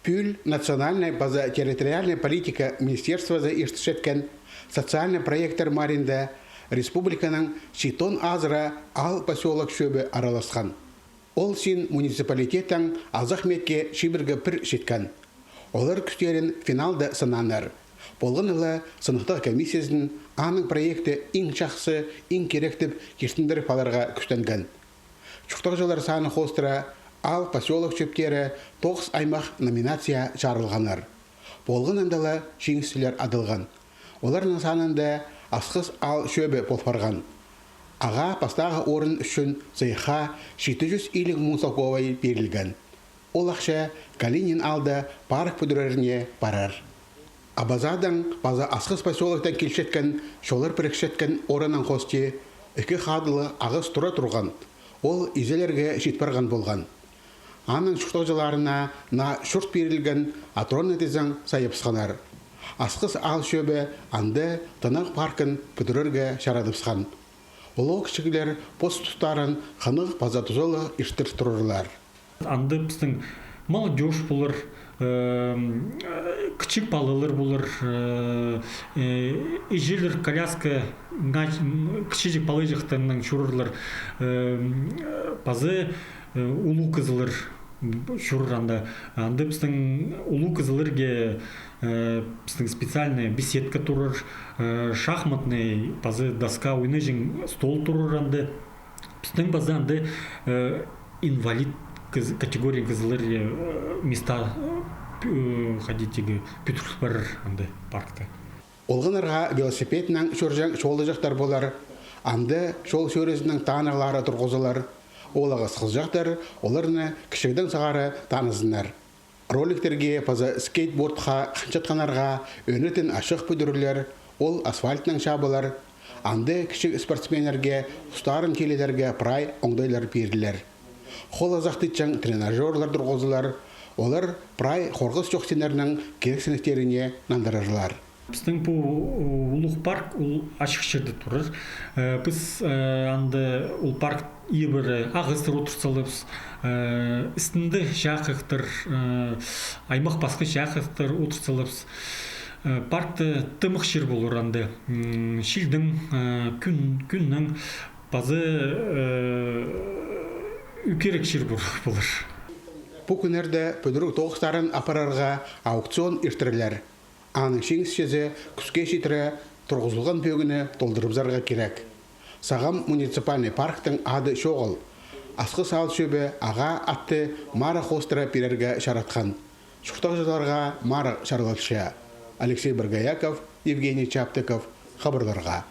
Пюль национальная база территориальная политика министерства за иштшеткен социальный проекттер маринда республиканың Читон Азра ал поселок шөбі араласқан. Ол син муниципалитеттің Азахметке шибіргі пір шеткан. Олар күстерін финалда сынанар. Болғын ұлы сынықтық комиссиясының аның проекті ең жақсы, ең керектіп кештіндір паларға күштенген. Чуқтық жылар саны қостыра ал поселок шөптері 9 аймақ номинация жарылғанар. Болғын ұндалы жеңістілер адылған. Олардың санында асқыз ал шөбі полфарған. Аға пастағы орын үшін зайха 750 мұнсалковай берілген. Ол ақша Калинин алды парк бүдіреріне барар. Абазадан база асқыз поселоктан келшеткен, шолар бірікшеткен орынын қосте, үкі қадылы ағыз тұра тұрған. Ол изелерге жетпарған болған. Аның шұқтағжыларына на шұрт берілген атронны тезің сайыпсқанар. Асқыз ал шөбі анды тынық паркын бүдірерге шарадыпсқан. Олы кішігілер пост тұстарын қанық базатызолы іштір тұрырлар. Анды біздің молодежь болыр, кішік балылар болыр, ежелер коляска, кішік балы жақтарынан шұрырлар, базы улу қызылыр шұрыранда. Анды біздің улу қызылырге біздің специальный беседка тұрыр, шахматный базы доска ойны жың стол тұрыранды. Біздің базы анды инвалид категория кызылырге места ходитеги петрух бар анды паркта. Олғынарға велосипеднің шөржен шолы жақтар болар, анды шол шөрезінің танығылары тұрғызылар, олығы сықыз жақтар, оларыны кішігдің сағары танызынар. Роликтерге паза скейтбордқа қанчатқанарға өнетін ашық бүдірлер, ол асфальтның шабылар, анды кішік спортсменерге, ұстарын келелерге прай оңдайлар берілер. Қол азақтытчан тренажерлар тұрғызылар, олар прай қорғыз жоқсенерінің керексініктеріне нандырырлар. Біздің бұл ұлық парк ашық жерде тұрыр. Біз анды ұл парк ебірі ағыздар отырсалыбыз, істінді жақықтыр, аймақ басқы жақықтыр отырсалыбыз. Паркты тымық жер болыр анды. Шилдің, күннің базы үкерек жер болыр. Бұл күнерді пөдірік тоғыстарын апарарға аукцион іштірілер. Аның шеңіз шезе күске шетірі тұрғызылған бөгіні толдырыбзарға керек. Сағам муниципальный парктың ады шоғыл. Асқы сал шөбі аға атты мара қостыра берерге шаратқан. Шұқтақ жыларға мара шарлатшы. Алексей Баргаяков, Евгений Чаптыков, хабарларға.